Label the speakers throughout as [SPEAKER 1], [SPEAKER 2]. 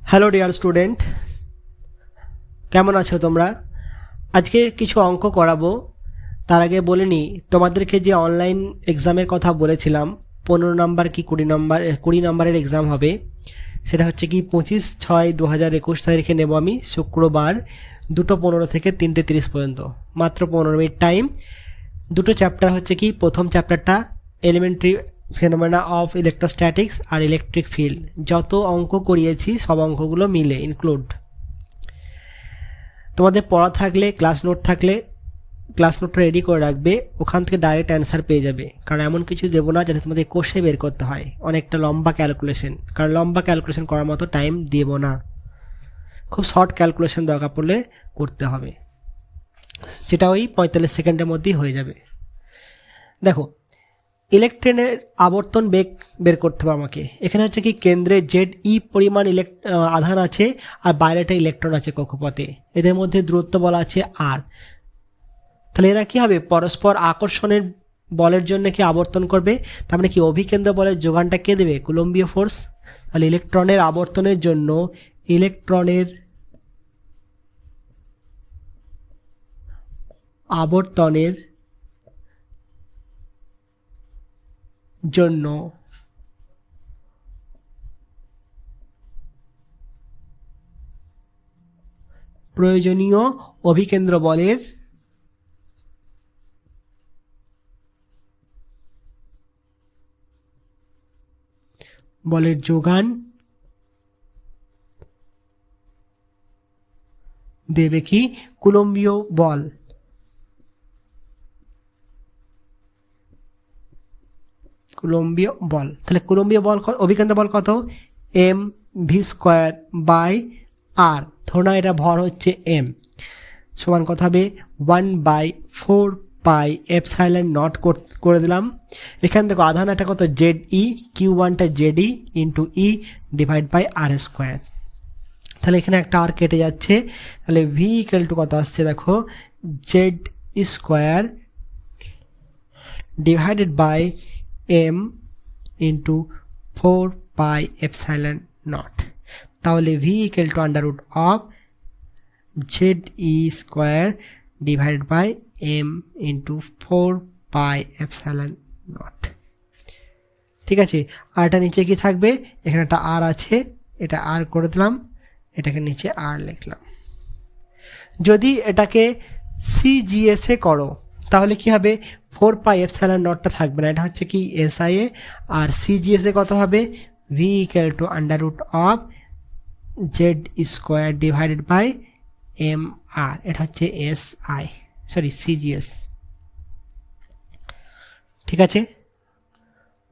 [SPEAKER 1] Hello dear student, কেমন আছো তোমরা? আজকে কিছু অঙ্ক করাবো। তার আগে বলে নিই, তোমাদেরকে যে অনলাইন এক্সামের কথা বলেছিলাম 15 নম্বর কি 20 নম্বরের এক্সাম হবে, সেটা হচ্ছে কি 25/6/2021 তারিখে নেব আমি, শুক্রবার 2:15 থেকে 3:30 পর্যন্ত, মাত্র 15 মিনিট টাইম। দুটো চ্যাপ্টার হচ্ছে কি, প্রথম চ্যাপ্টারটা এলিমেন্টারি ফেনোমেনা অফ ইলেকট্রোস্ট্যাটিক্স আর ইলেকট্রিক ফিল্ড। যত অঙ্ক করিয়েছি সব অঙ্কগুলো মিলে ইনক্লুড। তোমাদের পড়া থাকলে, ক্লাস নোট থাকলে ক্লাস নোটটা রেডি করে রাখবে, ওখান থেকে ডাইরেক্ট অ্যান্সার পেয়ে যাবে। কারণ এমন কিছু দেবো না যাতে তোমাদের কোষে বের করতে হয় অনেকটা লম্বা ক্যালকুলেশন, কারণ লম্বা ক্যালকুলেশন করার মতো টাইম দেবো না। খুব শর্ট ক্যালকুলেশন দরকার পড়লে করতে হবে, যেটা ওই 45 সেকেন্ডের মধ্যেই হয়ে যাবে। দেখো, ইলেকট্রনের আবর্তন বেগ বের করতে হবে আমাকে। এখানে হচ্ছে কি, কেন্দ্রে ZE পরিমাণ আধান আছে আর বাইরেটা ইলেকট্রন আছে কক্ষপথে, এদের মধ্যে দূরত্ব বলা আছে R। তাহলে এরা কি হবে, পরস্পর আকর্ষণের বলের জন্য কি আবর্তন করবে। তার মানে কি, অভিকেন্দ্র বলের যোগানটা কে দেবে, কুলম্বীয় ফোর্স। তাহলে ইলেকট্রনের আবর্তনের জন্য প্রয়োজনীয় অভিকেন্দ্র বলের যোগান দেবে কি, কুলম্বীয় বল। তাহলে কুলম্বীয় বল, অভিকেন্দ্র বল কত, mv²/r। ধরুন এটা ভর হচ্ছে m, সমান কত হবে 1/4πε0 করে দিলাম। এখানে দেখো আধান একটা কত, ZE, Q1টা ZE into E divide by R²। তাহলে এখানে একটা আর কেটে যাচ্ছে, তাহলে V = কত আসছে দেখো, Z² divided by m into 4πε0। তাহলে V = √of ZE² divided by m into 4πε0। ঠিক আছে, আর এটা নিচে কি থাকবে, এখানে একটা আর আছে, এটা আর করে দিলাম, এটাকে নিচে আর লিখলাম। যদি এটাকে CGS এ করো তাহলে কি হবে, 4πε0টা থাকবে না, এটা হচ্ছে কি SI এ। আর CGS এ কত হবে, V = √of Z² divided by mr, এটা হচ্ছে CGS। ঠিক আছে,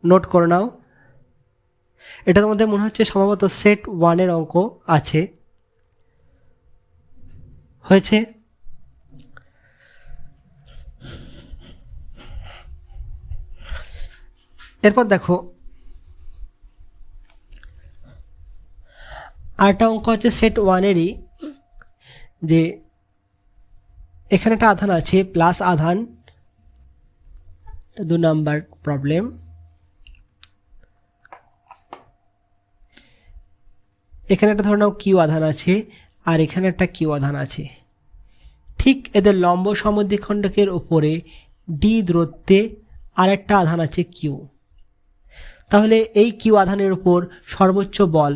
[SPEAKER 1] নোট করে নাও। এটা তোমাদের মনে হচ্ছে সম্ভবত সেট 1-এর অঙ্ক আছে, হয়েছে। এরপর দেখো, আরেকটা অঙ্ক হচ্ছে সেট 1-এরই, যে এখানে একটা আধান আছে প্লাস আধান, 2 নাম্বার প্রবলেম। এখানে একটা ধরে নাও কিউ আধান আছে আর এখানে একটা কিউ আধান আছে। ঠিক এদের লম্ব সমদ্বিখণ্ডকের উপরে D দূরত্বে আরেকটা আধান আছে কিউ। তাহলে এই কিউ আধানের উপর সর্বোচ্চ বল,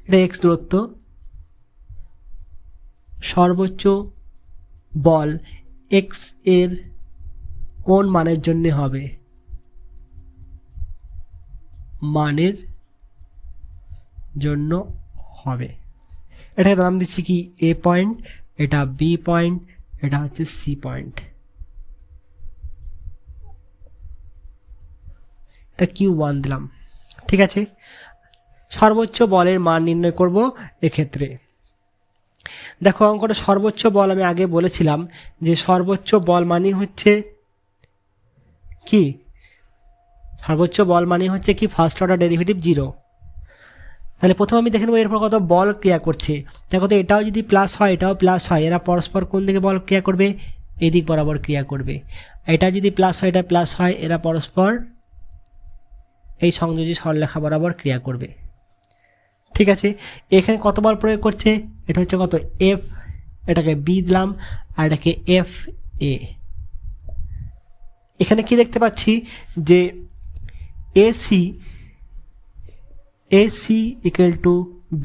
[SPEAKER 1] এটা x দূরত্ব, সর্বোচ্চ বল x এর কোন মানের জন্য হবে, এটাকে নাম দিচ্ছি কি A পয়েন্ট, এটা B পয়েন্ট, এটা হচ্ছে C পয়েন্ট, এটা Q1 দিলাম। ঠিক আছে, সর্বোচ্চ বলের মান নির্ণয় করব এক্ষেত্রে। দেখো অঙ্কটা সর্বোচ্চ বল, আমি আগে বলেছিলাম যে সর্বোচ্চ বল মানে হচ্ছে কি, ফার্স্ট অর্ডার ডেরিভেটিভ 0। তাহলে প্রথমে আমি দেখে নেবো এরপর কত বল ক্রিয়া করছে। দেখো তো, এটাও যদি প্লাস হয় এটাও প্লাস হয়, এরা পরস্পর কোন দিকে বল ক্রিয়া করবে, এদিক বরাবর ক্রিয়া করবে। এটা যদি প্লাস হয় এটা প্লাস হয়, এরা পরস্পর এই সংযোজী সরলরেখা বরাবর ক্রিয়া করবে। ঠিক আছে, এখানে কত বল প্রয়োগ করছে, এটা হচ্ছে কত এফ, এটাকে বি দিলাম আর এটাকে এফ এ। এখানে কি দেখতে পাচ্ছি যে এসি ইকুয়াল টু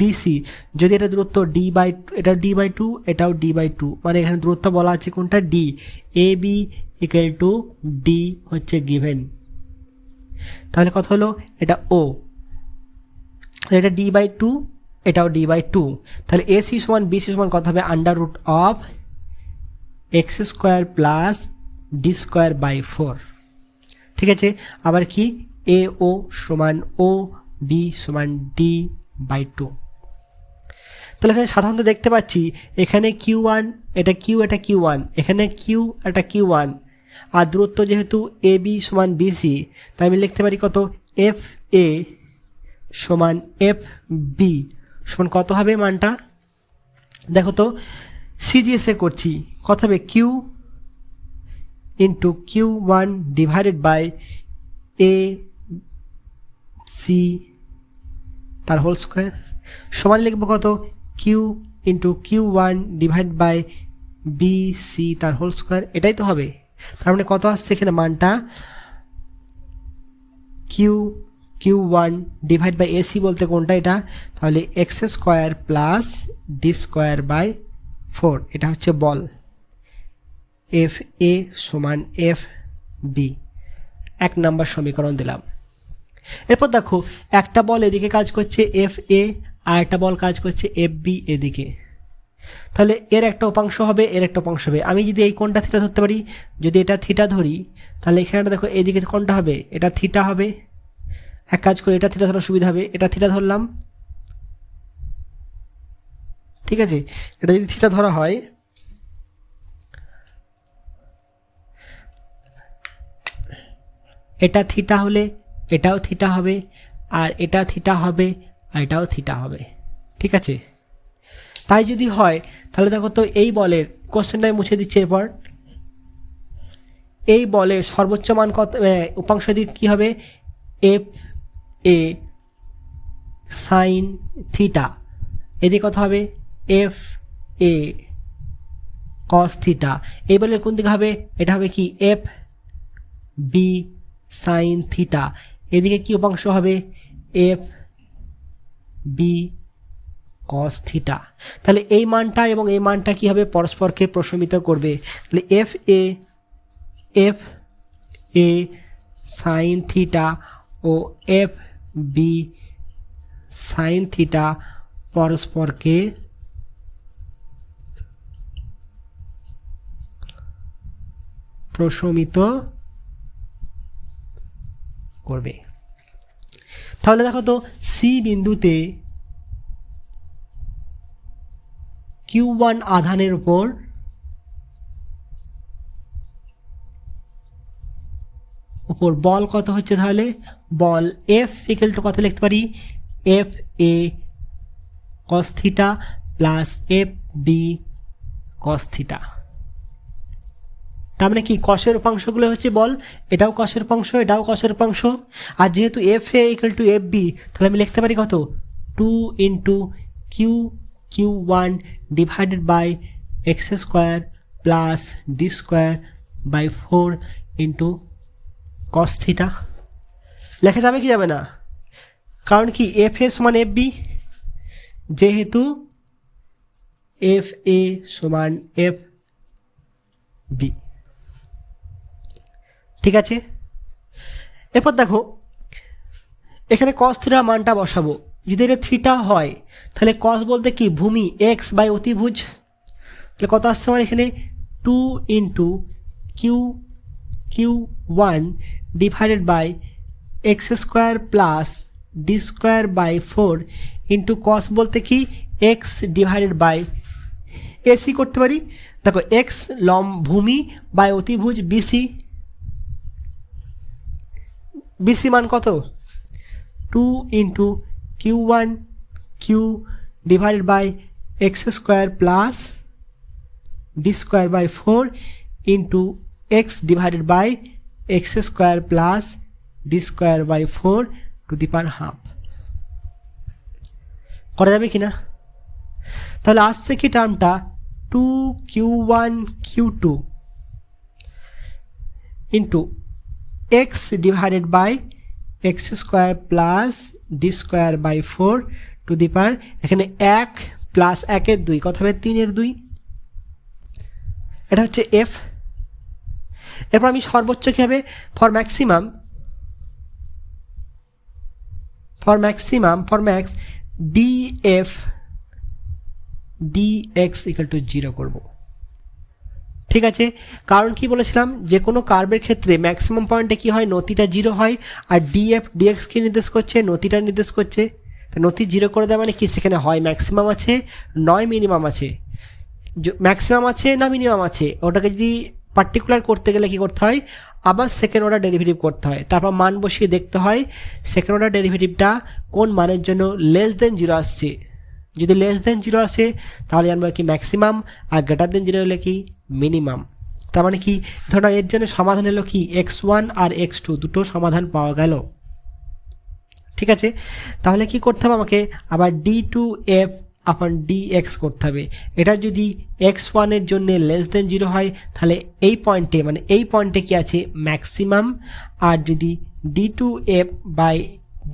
[SPEAKER 1] বিসি, যদি এটা দূরত্ব ডি বাই, এটা ডি বাই টু, এটাও ডি বাই টু, মানে এখানে দূরত্ব বলা আছে কোনটা D, A B equal to D হচ্ছে গিভেন। তাহলে কত হলো, এটা ও, এটা ডি বাই টু, এটাও ডি বাই টু, তাহলে এসি সমান বিসি সমান কত হবে, under root of x square plus D square by four. ঠিক আছে, আবার কি এ ও সমান ও, বি সমান ডি বাই টু। তাহলে এখানে সাধারণত দেখতে পাচ্ছি এখানে কিউ ওয়ান, এটা কিউ, এটা কিউ ওয়ান, এখানে কিউ, এটা কিউ ওয়ান, আর দূরত্ব যেহেতু এ বি সমান বিসি, তাই আমি লিখতে পারি কত এফ এ সমান এফ বি সমান কত হবে মানটা, দেখো তো সিজিএসএ করছি, কত হবে Q into Q one divided by A C তার হোল স্কোয়ার সমান লিখবো কত Q into Q one divide by B C তার হোল স্কোয়ার, এটাই তো হবে। তার মানে কত আসছে এখানে মানটা, Q one divide by AC বলতে কোনটা এটা, তাহলে x square plus D square by four, এটা হচ্ছে বল এফ এ সমান এফ বি, 1 নম্বর সমীকরণ দিলাম। এরপর দেখো একটা বল এদিকে কাজ করছে এফ এ, আর একটা বল কাজ করছে এফ বি এদিকে, তাহলে এর একটা উপাংশ হবে, এর একটা উপাংশ হবে। আমি যদি এই কোণটা থিটা ধরতে পারি, যদি এটা থিটা ধরি, তাহলে এখানে দেখো এদিকে কোণটা হবে, এটা থিটা হবে, এক কাজ করে এটা থিটা ধরার সুবিধা হবে, এটা থিটা ধরলাম, ঠিক আছে, এটা যদি থিটা ধরা হয়, এটা থিটা হলে এটাও থিটা হবে, আর এটা থিটা হবে, আর এটাও থিটা হবে, ঠিক আছে। তাই যদি হয় তাহলে দেখো তো এই বলের, কোশ্চেনটাই মুছে দিচ্ছি, এরপর এই বলের সর্বোচ্চ মান কত, উপাংশ দিক কী হবে, এফ এ সাইন থিটা, এদিকে কত হবে এফ এ কস থিটা, এই বলের কোন দিকে হবে, এটা হবে কি এফ বি সাইন থিটা, এদিকে কি উপাংশ হবে এফ বি কস থিটা। তাহলে এই মানটা এবং এই মানটা কি হবে, পরস্পরকে প্রশমিত করবে, তাহলে এফ এ সাইন থিটা ও এফ বি সাইন থিটা পরস্পরকে প্রশমিত করবে। তাহলে দেখো তো সি বিন্দুতে Q1 আধানের উপর বল কত হচ্ছে, তাহলে বল F ইকুয়াল টু কত লিখতে পারি, F A cos theta plus F B cos theta. তার মানে কি কসের উপাংশগুলো হচ্ছে বল, এটাও কসের উপাংশ, এটাও কসের উপাংশ, আর যেহেতু F A equal to F B, তাহলে আমি লিখতে পারি কত 2 into Q one divided by x square plus D square by 4 into cos theta. লেখা যাবে কি যাবে না, কারণ কি এফ এ সমান এফ বি, যেহেতু এফ এ সমান এফ বি, ঠিক আছে। এরপর দেখো এখানে কস থিটার মানটা বসাবো, যদি এটা থিটা হয় তাহলে কস বলতে কি ভূমি এক্স বাই অতিভুজ, তাহলে কত আসছে আমার এখানে 2 into Q one divided by x square plus D square by 4 into cos বলতে কি এক্স ডিভাইডেড বাই এসি করতে পারি, দেখো এক্স ভূমি বাই অতিভুজ বিসি মান কত 2 into Q divided by x square plus D square by 4 into X divided by x square plus D square by 4 to the power half. করা যাবে কি না? তাহলে আসছে কি টার্মটা 2q1 q2 into X divided by x square plus D square by 4 to the power এখানে 1 plus 1-এর 2 কত হবে 3-এর 2। এটা হচ্ছে এফ। এরপর আমি সর্বোচ্চ কী হবে for max df dx equal to 0 করব। ঠিক আছে, কারণ কি বলেছিলাম যে কোনো কার্ভের ক্ষেত্রে ম্যাক্সিমাম পয়েন্টে কি হয় নতিটা 0 হয়, আর df dx কি নির্দেশ করছে নতিটা নির্দেশ করছে। তো নতি 0 করে দেওয়া মানে কি সেখানে হয় ম্যাক্সিমাম আছে নয় মিনিমাম আছে, ম্যাক্সিমাম আছে না মিনিমাম আছে, ওটাকে যদি পার্টিকুলার করতে গেলে কি করতে হয় আবার সেকেন্ড অর্ডার ডেরিভেটিভ করতে হয়, তারপর মান বসিয়ে দেখতে হয় সেকেন্ড অর্ডার ডেরিভেটিভটা কোন মানের জন্য লেস দেন 0 আসছে। যদি লেস দেন 0 আসে তাহলে জানবো কি ম্যাক্সিমাম, আর গ্রেটার দেন 0 হলে কি মিনিমাম। তার মানে কি ধরো এর জন্য সমাধান হলো কি x1 আর x2 দুটো সমাধান পাওয়া গেল। ঠিক আছে, তাহলে কি করতে হবে আমাকে আবার d2f আপন dx করতে হবে। এটা যদি x1 এর জন্য লেস দেন 0 হয় তাহলে এই পয়েন্টে মানে এই পয়েন্টে কি আছে ম্যাক্সিমাম, আর যদি d2f by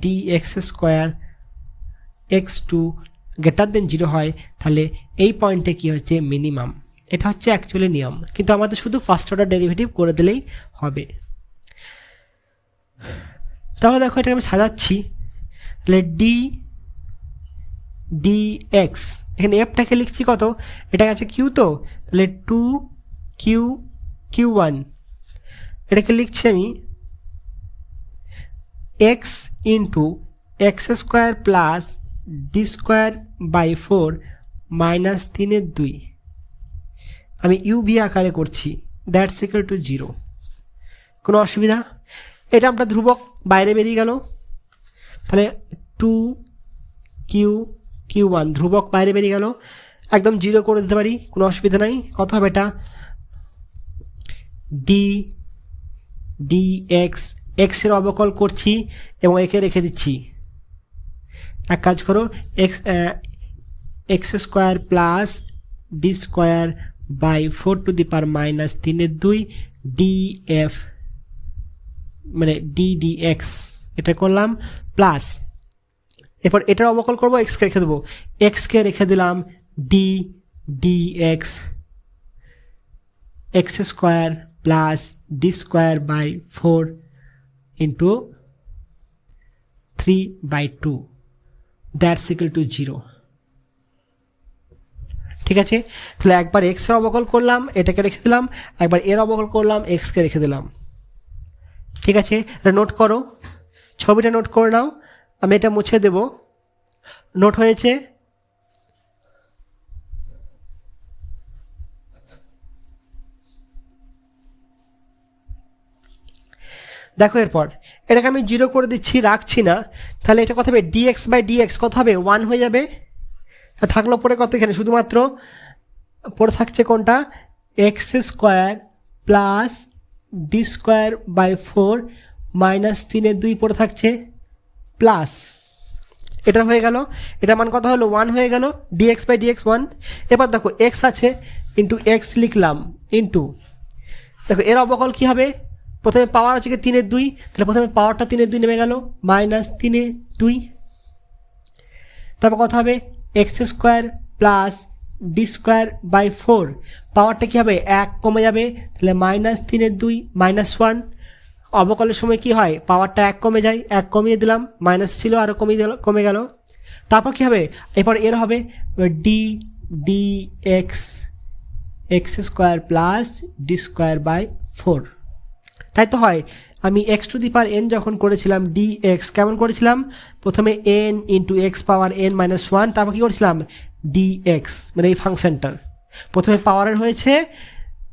[SPEAKER 1] dx square x2 greater than 0 হয় তাহলে এই পয়েন্টে কি হচ্ছে মিনিমাম। এটা হচ্ছে অ্যাকচুয়ালি নিয়ম, কিন্তু আমাদের শুধু ফার্স্ট অর্ডার ডেরিভেটিভ করে দিলেই হবে। তাহলে দেখো এটাকে আমি সাজাচ্ছি, তাহলে dx এখানে এফটাকে লিখছি কত, এটা আছে কিউ, তো তাহলে 2q1 এটাকে লিখছি আমি x into X square plus D square by 4 minus 3-এর 2 আমি ইউভি আকারে করছি, দ্যাটস ইকুয়াল টু 0। কোনো অসুবিধা? এটা আমরা ধ্রুবক বাইরে বেরিয়ে গেল, তাহলে 2q1 ধ্রুবক বাইরে বেরিয়ে গেল, একদম 0 করে দিতে পারি, কোনো অসুবিধা নাই। কত হবে এটা dx এক্সের অবকল করছি এবং একে রেখে দিচ্ছি। এক কাজ করো X square plus D square by 4 to the power minus 3-এর 2 df মানে ddx এটা করলাম প্লাস, এরপর এটার অবকল করবো এক্সকে রেখে দেবো, এক্সকে রেখে দিলাম dx x square plus D square by 4 into 3/2 that's equal to 0। ঠিক আছে, তাহলে একবার এক্সের অবকল করলাম এটাকে রেখে দিলাম, একবার এর অবকল করলাম এক্সকে রেখে দিলাম। ঠিক আছে, এটা নোট করো, ছবিটা নোট করে নাও, আমি এটা মুছে দেব। নোট হয়েছে? দেখো এরপর এটাকে আমি 0 করে দিচ্ছি, রাখছি না, তাহলে এটা কত হবে dx বাই dx কত হবে 1 হয়ে যাবে। থাকলো পরে কত এখানে শুধুমাত্র পড়ে থাকছে কোনটা X square plus D square by 4 minus 3-এর 2 পড়ে থাকছে প্লাস এটা হয়ে গেল, এটা মান কত হলো 1 হয়ে গেল, dx বাই dx 1। এবার দেখো x আছে ইন্টু এক্স লিখলাম ইন্টু, দেখো এর অবকল কী হবে, প্রথমে পাওয়ার আছে কি 3-এর 2, তাহলে প্রথমে পাওয়ারটা 3-এর 2 নেমে গেল মাইনাস 3-এর 2, তারপর কত হবে x square plus D square by 4 পাওয়ারটা কী হবে 1 কমে যাবে, তাহলে মাইনাস 3-এর 2 মাইনাস 1। অবকলের সময় কি হয় পাওয়ারটা 1 কমে যায়, 1 কমিয়ে দিলাম, মাইনাস ছিল আরও কমে গেল। তারপর কি হবে এরপর এর হবে dx x square plus D square by 4, তাই তো হয়। আমি x to the power n যখন করেছিলাম dx কেমন করেছিলাম, প্রথমে n into x power n minus 1, তারপর কী করেছিলাম dx মানে এই ফাংশনটার প্রথমে পাওয়ারের হয়েছে,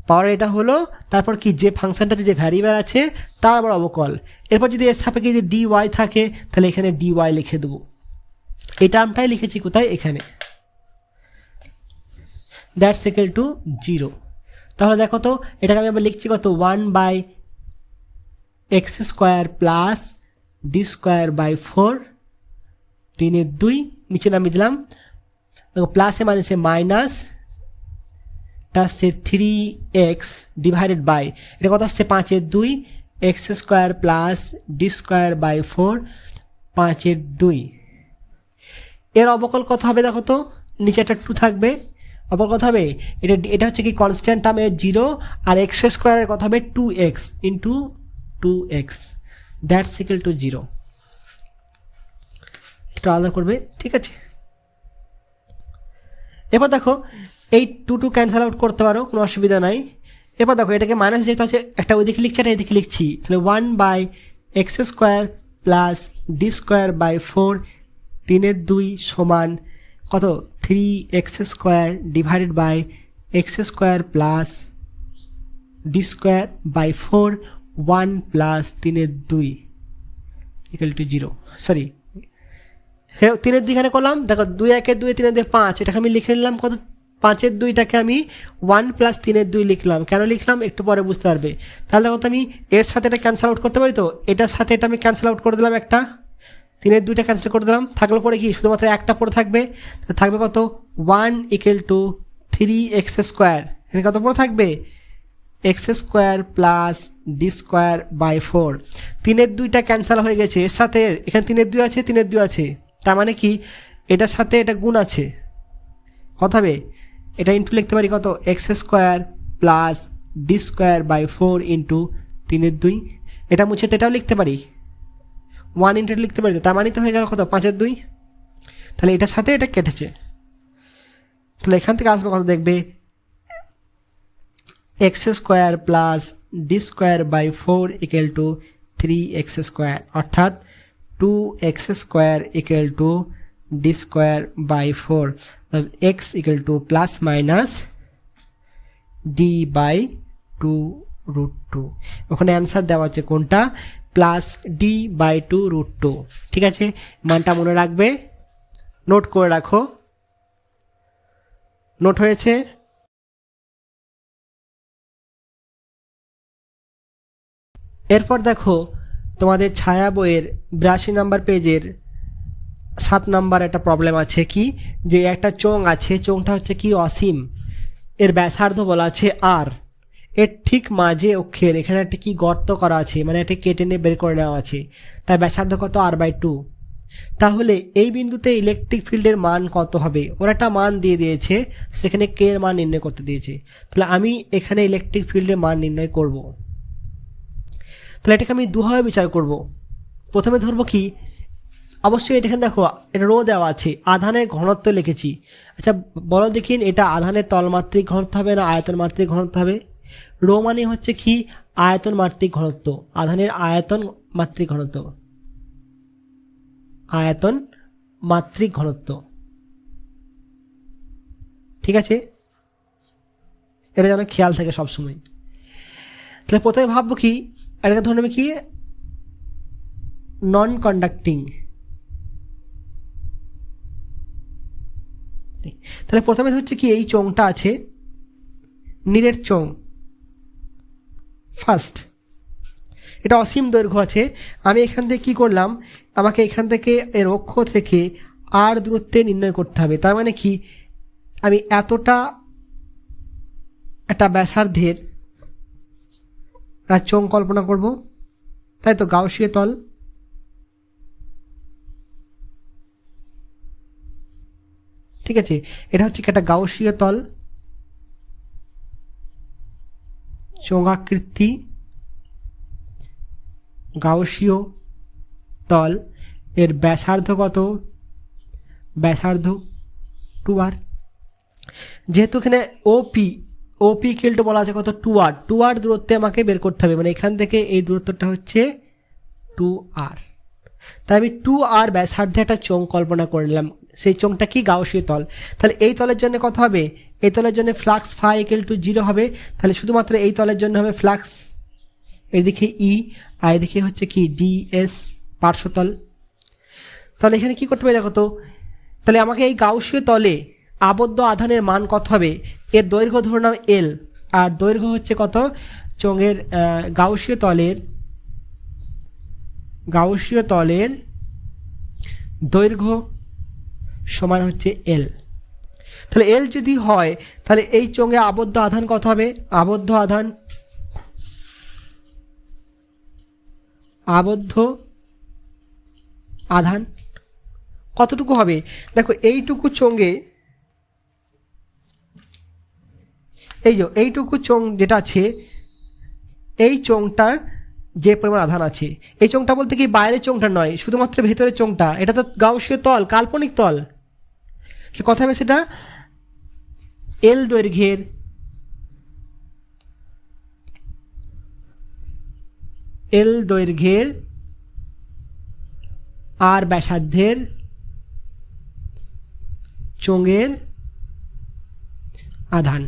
[SPEAKER 1] পাওয়ার এটা হলো, তারপর কি যে ফাংশনটাতে যে ভ্যারিয়েবল আছে তার আবার অবকল, এরপর যদি এর সাপেক্ষে যদি dy থাকে তাহলে এখানে dy লিখে দেবো। এই টার্মটাই লিখেছি কোথায় এখানে, দ্যাটস ইকুয়াল টু 0। তাহলে দেখো তো এটাকে আমি আবার লিখছি কত 1 by x square plus D square by 4 3/2 নিচে নামিয়ে দিলাম, দেখো প্লাসে মাইনাসে মাইনাস, এটা আসছে 3x ডিভাইডেড বাই, এটা কত আসছে 5/2 x² প্লাস d²/4 5/2। এর অবকল কত হবে দেখো তো, নিচে একটা 2 থাকবে, অবকল কত হবে, এটা হচ্ছে কি কনস্ট্যান্ট টার্মে 0, আর x² কত হবে 2x into 2x, that's equal to 0। এটা আলাদা করবে, ঠিক আছে। এবার দেখো এই 2 ক্যান্সেল আউট করতে পারো, কোনো অসুবিধা নাই। এবার দেখো এটাকে মাইনাস যেহেতু আছে, একটা ওইদিকে লিখছি একটা এদিকে লিখছি, তাহলে 1/x² প্লাস d²/4 3/2 সমান কত 3x² ডিভাইডেড বাই x² প্লাস d²/4 1 plus 3/2 equal to 0। Sorry, হ্যাঁ 3/2 এখানে করলাম, দেখো 2 1 2 3 2 5, এটাকে আমি লিখে নিলাম কত 5/2টাকে আমি 1 প্লাস 3/2 লিখলাম। কেন লিখলাম একটু পরে বুঝতে পারবে। তাহলে দেখো তো আমি এর সাথে এটা ক্যান্সেল আউট করতে পারি, তো এটার সাথে এটা আমি ক্যান্সেল আউট করে দিলাম, একটা 3/2টা ক্যান্সেল করে দিলাম, থাকলে পরে কি শুধুমাত্র একটা পরে থাকবে, থাকবে কত 1 ইকুয়াল টু 3x², এখানে কত পরে থাকবে x² প্লাস d²/4, 3/2টা ক্যান্সেল হয়ে গেছে, এর সাথে এখানে 3/2 আছে 3/2 আছে, তার মানে কি এটার সাথে এটা গুণ আছে, কত হবে এটা ইন্টু লিখতে পারি কত x² প্লাস d²/4 ইন্টু 3/2, এটা মুছে তো এটাও লিখতে পারি 1 ইন্টু লিখতে পারি, তার মানে তো হয়ে গেল কত 5/2। তাহলে এটার সাথে এটা কেটেছে, তাহলে এখান থেকে আসবে কত দেখবে x² প্লাস d²/4 ইকুয়াল টু 3x², অর্থাৎ 2x² equal to d²/4, x equal to plus minus d/2√2। ওখানে অ্যান্সার দেওয়া আছে কোনটা, প্লাস d/2√2। ঠিক আছে, মানটা মনে রাখবে, নোট করে রাখো, নোট হয়েছে। এরপর দেখো তোমাদের ছায়া বইয়ের 82 নম্বর পেজের 7 নম্বর একটা প্রবলেম আছে, কি যে একটা চোঙ আছে, চোঙটা হচ্ছে কি অসীম, এর ব্যাসার্ধ বলা আছে আর, এর ঠিক মাঝে অক্ষের এখানে একটা কি গর্ত করা আছে, মানে একটা কেটে নিয়ে বের করে নেওয়া আছে, তার ব্যাসার্ধ কত r/2। তাহলে এই বিন্দুতে ইলেকট্রিক ফিল্ডের মান কত হবে, ওরা একটা মান দিয়ে দিয়েছে, সেখানে কে এর মান নির্ণয় করতে দিয়েছে। তাহলে আমি এখানে ইলেকট্রিক ফিল্ডের মান নির্ণয় করব। তাহলে এটাকে আমি দুভাবে বিচার করব। প্রথমে ধরবো কি, অবশ্যই এখানে দেখো এটা রো দেওয়া আছে, আধানের ঘনত্ব লিখেছি। আচ্ছা বলো দেখিন, এটা আধানের তলমাত্রিক ঘনত্ব হবে না আয়তন মাত্রিক ঘনত্ব হবে? রো মানে হচ্ছে কি আয়তন মাত্রিক ঘনত্ব, আধানের আয়তন মাত্রিক ঘনত্ব, আয়তন মাত্রিক ঘনত্ব। ঠিক আছে, এটা যেন খেয়াল থাকে সবসময়। তাহলে প্রথমে ভাববো কি, এটাকে ধরে নেবে কি নন কন্ডাক্টিং। তাহলে প্রথমে হচ্ছে কি এই চোঙটা আছে, নীলের চোঙ ফার্স্ট, এটা অসীম দৈর্ঘ্য আছে। আমি এখান থেকে কি করলাম, আমাকে এখান থেকে এর অক্ষ থেকে আর দূরত্বে নির্ণয় করতে হবে। তার মানে কি আমি এতটা একটা ব্যাসার্ধের চোঙ কল্পনা করব, তাই তো গাউসীয় তল। ঠিক আছে, এটা হচ্ছে একটা গাউসীয় তল, চোঙাকৃতি গাউসীয় তল, এর ব্যাসার্ধ কত, ব্যাসার্ধ 2r। যেহেতু এখানে ওপি কিলটো বলা আছে কত 2r, 2r দূরত্বে আমাকে বের করতে হবে, মানে এখান থেকে এই দূরত্বটা হচ্ছে 2r। তাই আমি 2r ব্যাসার্ধে একটা চোঙ কল্পনা করে নিলাম, সেই চোঙটা কি গাউসীয় তল। তাহলে এই তলের জন্য কত হবে, এই তলের জন্য ফ্লাক্স φ = 0 হবে। তাহলে শুধুমাত্র এই তলের জন্য হবে ফ্লাক্স এদিকে ই, আর এদিকে হচ্ছে কি ds পার্শ্বতল। তাহলে এখানে কি করতে হবে দেখো তো, তাহলে আমাকে এই গাউসীয় তলে আবদ্ধ আধানের মান কত হবে, এর দৈর্ঘ্য ধরলাম l, আর দৈর্ঘ্য হচ্ছে কত চোঙের গাউসীয় তলের দৈর্ঘ্য সমান হচ্ছে এল। তাহলে এল যদি হয় তাহলে এই চোঙে আবদ্ধ আধান কত হবে? আবদ্ধ আধান কতটুকু হবে? দেখো এইটুকু চোঙে, এইটুকু চোঙ যেটা আছে, এই চোঙটার যে পরিমাণ আধান আছে, এই চোঙটা বলতে কি বাইরের চোঙটা নয়, শুধুমাত্র ভেতরের চোঙটা, এটা তো গাউসীয় তল, কাল্পনিক তল। কথা হবে সেটা এল দৈর্ঘ্যের আর ব্যাসার্ধের চোঙের আধান।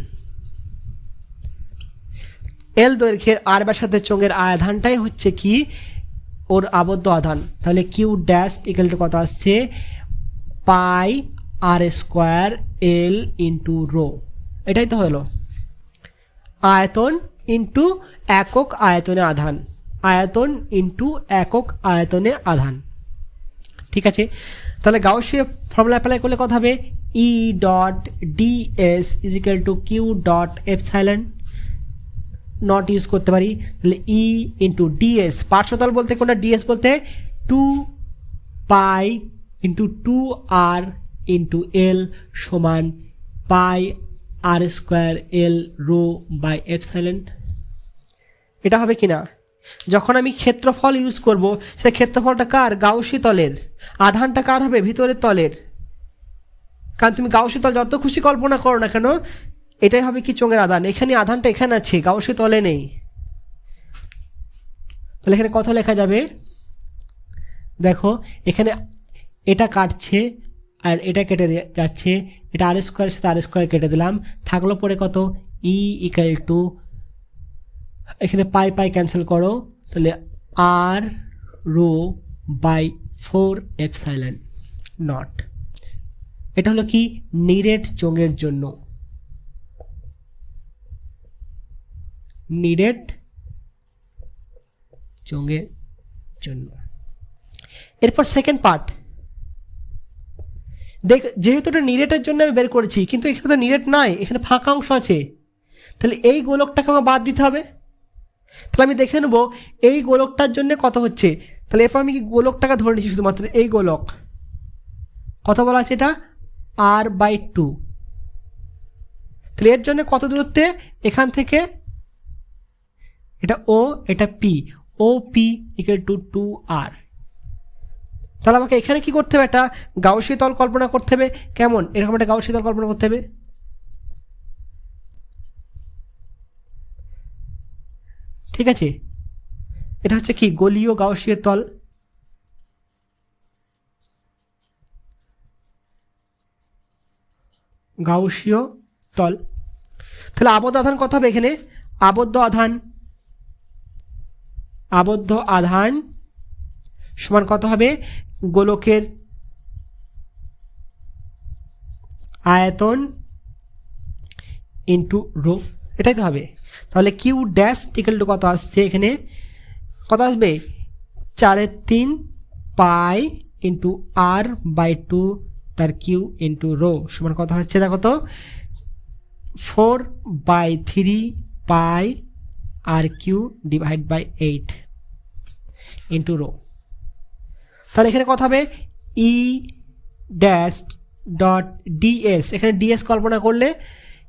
[SPEAKER 1] এল দৈর্ঘ্যের আর ব্যাসার্ধের চোঙের আধানটাই হচ্ছে কি ওর আবদ্ধ আধান। তাহলে কিউ ড্যাশ ইকুয়াল টু কত আসছে? পাই R square L into rho. এটাই তো হলো আয়তন ইন্টু একক আয়তনে আধান, আয়তন ইন্টু একক আয়তনে আধান। ঠিক আছে, তাহলে গাউসীয় ফর্মুলা অ্যাপ্লাই করলে কথা হবে E dot DS is equal to Q dot epsilon, naught use করতে পারি। তাহলে ই ইন্টু ডিএস, পার্শ্বতল বলতে কোনটা? ডিএস বলতে 2 পাই ইন্টু 2r ইন্টু এল সমান pi R square L rho by epsilon. এটা হবে কি না? যখন আমি ক্ষেত্রফল ইউজ করব, সে ক্ষেত্রফলটা কার? গাউসী তলের। আধানটা কার হবে? ভিতরের তলের। কারণ তুমি গাউসী তল যত খুশি কল্পনা করো না কেন, এটাই হবে কি চোঙের আধান। এখানে আধানটা এখানে আছে, গাউসী তলে নেই। তাহলে এখানে কত লেখা যাবে? দেখো এখানে এটা কাটছে আর এটা কেটে যাচ্ছে, এটা আর স্কোয়ারের সাথে আর স্কোয়ার কেটে দিলাম, থাকলো পরে কত? ই ইকুয়াল টু, এখানে পাই পাই ক্যান্সেল করো, তাহলে আর রো বাই 4 এপসাইলন নট। এটা হলো কি নিরেট চোঙের জন্য, নিরেট চোঙের জন্য। এরপর সেকেন্ড পার্ট দেখ, যেহেতু এটা নিরেটের জন্য আমি বের করেছি, কিন্তু এখানে তো নিরেট নাই, এখানে ফাঁকা অংশ আছে। তাহলে এই গোলকটাকে আমার বাদ দিতে হবে। তাহলে আমি দেখে নেব এই গোলকটার জন্য কত হচ্ছে। তাহলে এরপর আমি কি গোলকটাকে ধরে নিচ্ছি, শুধুমাত্র এই গোলক কত বলা আছে? এটা r/2। তাহলে এর জন্য কত দূরত্বে? এখান থেকে এটা ও, এটা P, O P equal to 2r। তাহলে আমাকে এখানে কি করতে হবে? একটা গাউসী তল কল্পনা করতে হবে। কেমন? এরকম একটা গাউসী তল কল্পনা করতে হবে। ঠিক আছে, এটা হচ্ছে কি গোলীয় গাউসীয় তল। গাউসীয় তল। তাহলে আবদ্ধ আধান কত হবে? এখানে আবদ্ধ আধান সমান কত হবে? গোলকের আয়তন ইন্টু রো, এটাই তো হবে। তাহলে কিউ ড্যাশ ইকুয়াল টু কত আসছে? এখানে কত আসবে? 4/3 পাই ইন্টু r/2 তার কিউ ইন্টু রো সমান কত হচ্ছে? দেখো তো 4/3 pi R Q divide by 8 into rho. তাহলে এখানে কত হবে? ই ড্যাশ ডট ডিএস, এখানে ডিএস কল্পনা করলে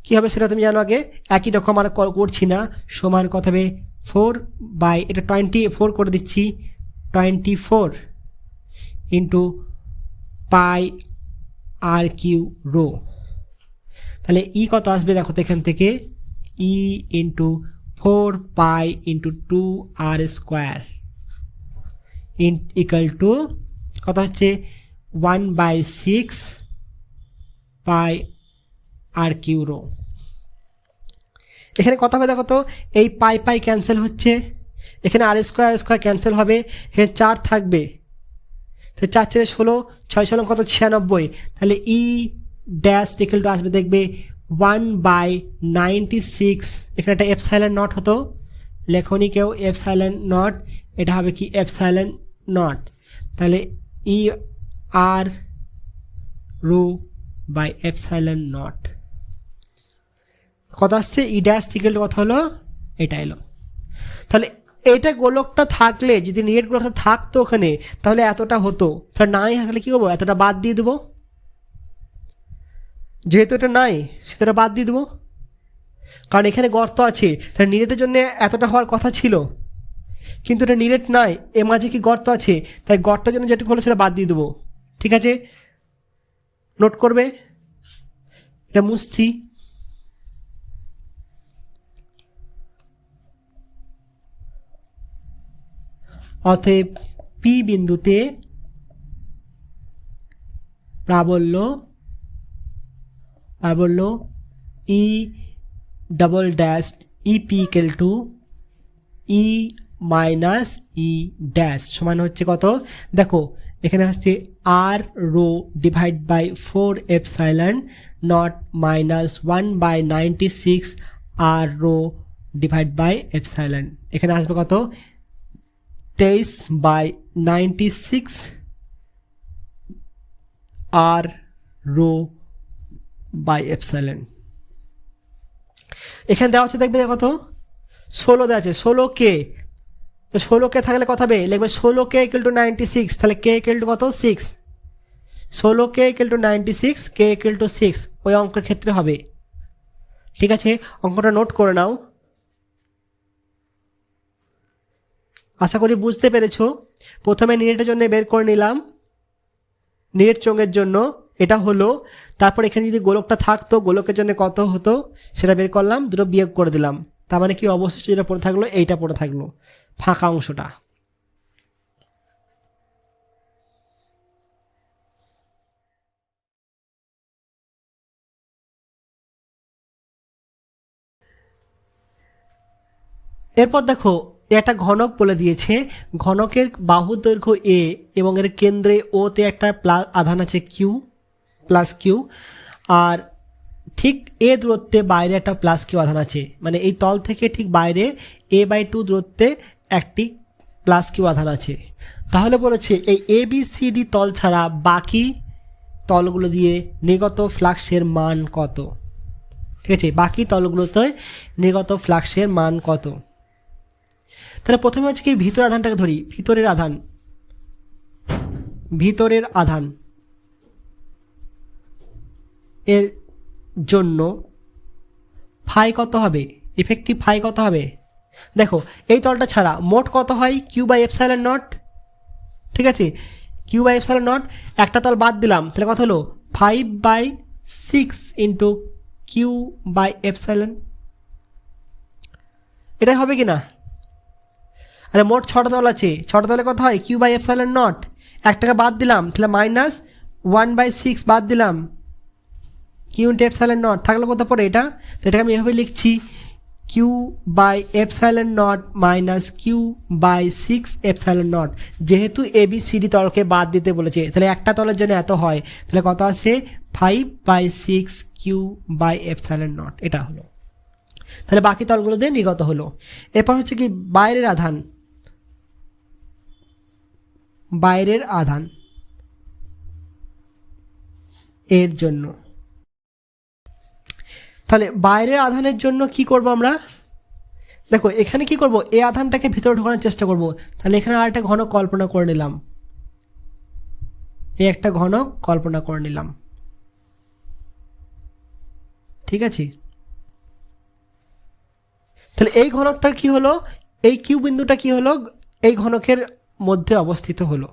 [SPEAKER 1] কী হবে সেটা তুমি জানো আগে, একই রকম আর করছি না। সমান কত হবে? 4 বাই, এটা 24 করে দিচ্ছি, 24 into pi R Q rho. তাহলে ই কত আসবে? দেখো তো এখান থেকে E into 4 pi into 2r square equal to কত হচ্ছে? 1/6 পাই আর কিউ রো। এখানে কত হবে? দেখো তো এই পাই পাই ক্যান্সেল হচ্ছে, এখানে আর স্কোয়ার ক্যান্সেল হবে, এখানে 4 থাকবে, তো 4 × 16, 6 16 কত? 96। তাহলে ই ড্যাশ ইকুয়াল টু আসবে দেখবে 1/96। এখানে একটা এপসাইলন নট হতো, লেখনি কেউ এপসাইলন নট, এটা হবে কি এপসাইলন নট। তাহলে ই আর রো বাই এপসাইলন নট। কথা আসছে ই ড্যাশ ইকুয়াল টু কত হলো, এটা এলো। তাহলে এটা গোলকটা থাকলে, যদি নিরেট গোলকটা থাকতো ওখানে, তাহলে এতটা হতো। তাহলে নাই, তাহলে কী করবো, এতটা বাদ দিয়ে দেবো। যেহেতু এটা নাই সেটা বাদ দিয়ে দেবো, কারণ এখানে গর্ত আছে। তাহলে নিরেটের জন্য এতটা হওয়ার কথা ছিল, কিন্তু এটা নিরেট নাই, এর মাঝে কি গর্ত আছে, তাই গর্তের জন্য যেটুকু হলো সেটা বাদ দিয়ে দেবো। ঠিক আছে, নোট করবে, এটা মুছছি। অতএব পি বিন্দুতে প্রাবল্য E double dash E P equal to E minus E dash সমান হচ্ছে কত, দেখো এখানে হচ্ছে R rho divide by 4 epsilon naught minus 1/96 R rho divide by epsilon. এখানে আসবে কত, 23/96 আর রো বাই এপসাইলন। এখানে দেওয়া হচ্ছে, দেখবে কত, 16 দেওয়া আছে, 16K। তো 16K থাকলে কত হবে, লিখবে 16K ইকুয়াল টু 96, তাহলে K ইকুয়াল টু কত, 6। 16K equal to 96, K equal to 6 ওই অঙ্কের ক্ষেত্রে হবে। ঠিক আছে, অঙ্কটা নোট করে নাও। আশা করি বুঝতে পেরেছো। প্রথমে নিরেটের জন্য বের করে নিলাম, নিরেট চোঙের জন্য এটা হলো। তারপর এখানে যদি গোলকটা থাকতো, গোলকের জন্য কত হতো সেটা বের করলাম, দুটো বিয়োগ করে দিলাম। তার মানে কি অবশিষ্ট যেটা পড়ে থাকলো, এইটা পড়ে থাকলো, ফাঁকা অংশটা। এরপর দেখো একটা ঘনক বলে দিয়েছে, ঘনকের বাহু দৈর্ঘ্য এ এবং এর কেন্দ্রে ওতে একটা প্লাস আধান আছে কিউ, প্লাস কিউ, আর ঠিক এ দূরত্বে বাইরে একটা প্লাস কিউ আধান আছে। মানে এই তল থেকে ঠিক বাইরে a/2 দূরত্বে একটি প্লাস কিউ আধান আছে। তাহলে বলেছে এই ABCD তল ছাড়া বাকি তলগুলো দিয়ে নির্গত ফ্লাক্সের মান কত। ঠিক আছে, বাকি তলগুলোতে নির্গত ফ্লাক্সের মান কত। তাহলে প্রথমে হচ্ছে কি ভিতরের আধানটাকে ধরি, ভিতরের আধান এর জন্য ফাই কত হবে, ইফেক্টিভ ফাই কত হবে। দেখো এই তলটা ছাড়া মোট কত হয়, কিউ বাই এপসাইলন নট। ঠিক আছে, কিউ বাই এপসাইলন নট, একটা তল বাদ দিলাম, তাহলে কত হলো 5/6 ইন্টু কিউ বাই এপসাইলন। এটাই হবে কি না। আরে মোট 6টা তল আছে, 6টা তলে কত হয়, কিউ বাই এপসাইলন নট, একটাকে বাদ দিলাম, তাহলে -1/6 বাদ দিলাম, কিউ ইন্টু এপসাইলন নট থাকলে কত পড়ে এটা। তো এটাকে আমি এভাবে লিখছি, Q by epsilon naught minus Q by 6 epsilon naught. যেহেতু ABCD তলকে বাদ দিতে বলেছে, তাহলে একটা তলের জন্য এত হয়, তাহলে কত আসে 5/6 কিউ বাই এপসাইলন নট। এটা হলো, তাহলে বাকি তলগুলো দিয়ে নির্গত হলো। এরপর হচ্ছে কি বাইরের আধান এর জন্য। তাহলে বাইরের আধানের জন্য কি করব আমরা, দেখো এখানে কি করব, এই আধানটাকে ভিতরে ঢোকানোর চেষ্টা করব। তাহলে এখানে আর একটা ঘনক কল্পনা করে নিলাম, এই একটা ঘনক কল্পনা করে নিলাম। ঠিক আছে, তাহলে এই ঘনকটার কি হলো, এই কিউ বিন্দুটা কি হলো, এই ঘনকের মধ্যে অবস্থিত হলো।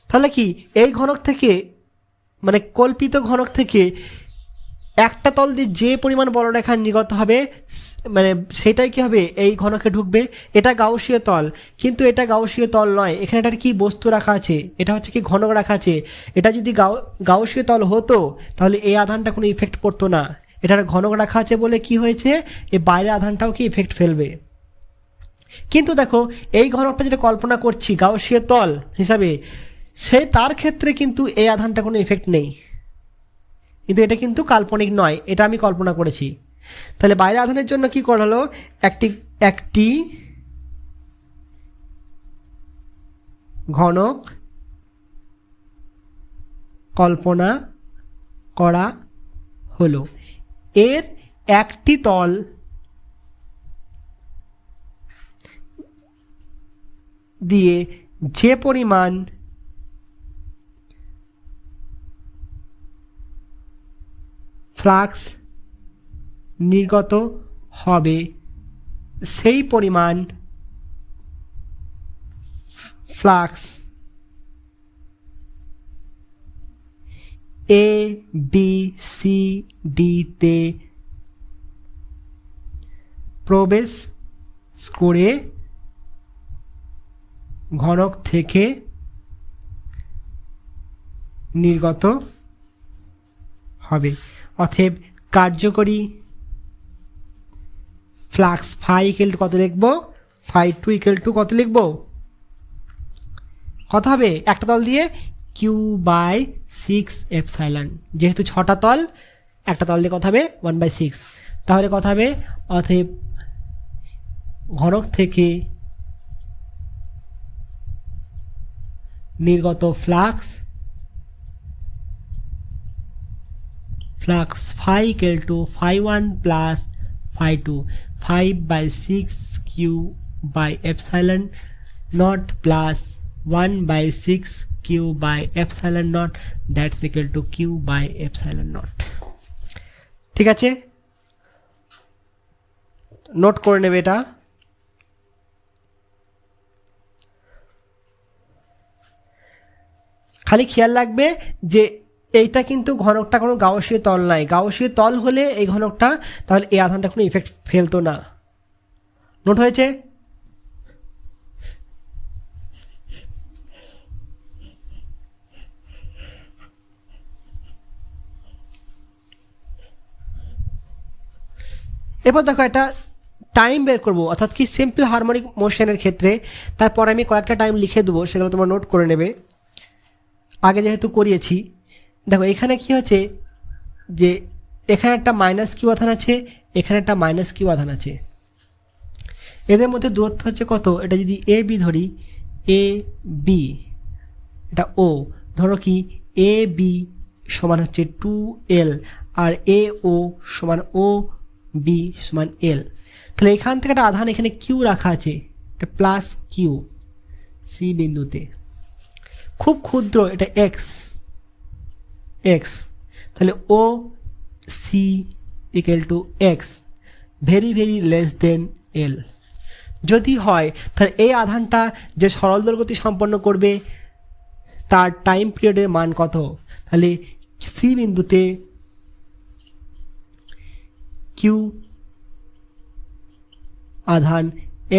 [SPEAKER 1] তাহলে কি এই ঘনক থেকে, মানে কল্পিত ঘনক থেকে একটা তল দিয়ে যে পরিমাণ বলরেখা নির্গত হবে, মানে সেটাই কি হবে, এই ঘনকে ঢুকবে। এটা গাউসীয় তল, কিন্তু এটা গাউসীয় তল নয়, এখানে একটা কি বস্তু রাখা আছে, এটা হচ্ছে কি ঘনক রাখা আছে। এটা যদি গাউসীয় তল হতো তাহলে এই আধানটা কোনো ইফেক্ট পড়তো না। এটা ঘনক রাখা আছে বলে কি হয়েছে, এই বাইরের আধানটাও কি ইফেক্ট ফেলবে। কিন্তু দেখো এই ঘনকটা যেটা কল্পনা করছি গাউসীয় তল হিসাবে, তার ক্ষেত্রে কিন্তু এই আধানটা কোনো ইফেক্ট নেই, কিন্তু এটা কিন্তু কাল্পনিক নয়, এটা আমি কল্পনা করেছি। তাহলে বাইরের আধানের জন্য কি করা হলো, একটি ঘনক কল্পনা করা হলো। এর একটি তল দিয়ে যে পরিমাণ ফ্লাক্স নির্গত হবে সেই পরিমাণ ফ্লাক্স এ বি সি ডিতে প্রবেশ করে ঘনক থেকে নির্গত হবে। অতএব কার্যকরী ফ্লাক্স ফাই ইকুয়াল টু কত লিখব? ফাই টু ইকুয়াল টু কত লিখব? কত হবে? একটা তল দিয়ে কিউ বাই 6 এপসাইলন, যেহেতু 6টা তল একটা তল দিয়ে কত হবে? 1/6। তাহলে কত হবে? অতএব ঘনক থেকে নির্গত flux phi equal to phi 1 plus phi 2, 5/6 Q by epsilon naught plus 1/6 Q by epsilon naught, that's equal to Q by epsilon naught. ঠিক আছে, নোট করে নেবে এটা। খালি খেয়াল রাখবে যে এইটা কিন্তু ঘনকটা কোনো গাউসীয় তল নাই। গাউসীয় তল হলে এই ঘনকটা, তাহলে এই আধানটা কোনো ইফেক্ট ফেলতো না। নোট হয়েছে? এরপর দেখো একটা টাইম বের করবো, অর্থাৎ কি সিম্পল হারমোনিক মোশনের ক্ষেত্রে। তারপর আমি কয়েকটা টাইম লিখে দেবো, সেগুলো তোমরা নোট করে নেবে, আগে যেহেতু করিয়েছি। দেখো এখানে কি হচ্ছে যে এখানে একটা মাইনাস কিউ আধান আছে, এখানে একটা মাইনাস কিউ আধান আছে। এদের মধ্যে দূরত্ব হচ্ছে কত? এটা যদি এ বি ধরি, এ বি, এটা ও, ধরো কি এ বি সমান হচ্ছে 2L আর এ ও সমান ও বি সমান এল। তাহলে এখান থেকে একটা আধান এখানে কিউ রাখা আছে, এটা প্লাস কিউ সি বিন্দুতে, খুব ক্ষুদ্র, এটা এক্স। তাহলে O C equal to X, very very less than L. যদি হয় তাহলে এই আধানটা যে সরল দৈর্ঘ্যতি সম্পন্ন করবে তার টাইম পিরিয়ডের মান কত? তাহলে সি বিন্দুতে কিউ আধান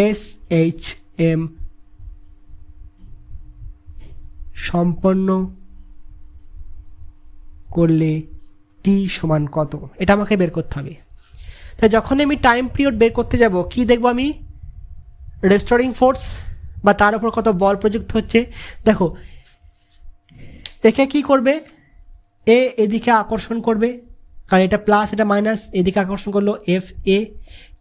[SPEAKER 1] এস এইচ এম সম্পন্ন করলে টি সমান কত? এটা আমাকে বের করতে হবে। তাই যখন আমি টাইম পিরিয়ড বের করতে যাব, কি দেখব আমি? রেস্টোরিং ফোর্স বা তার উপর কত বল প্রযুক্ত হচ্ছে। দেখো একে কি করবে? এ এদিকে আকর্ষণ করবে, কারণ এটা প্লাস এটা মাইনাস, এদিকে আকর্ষণ করলো এফ এ।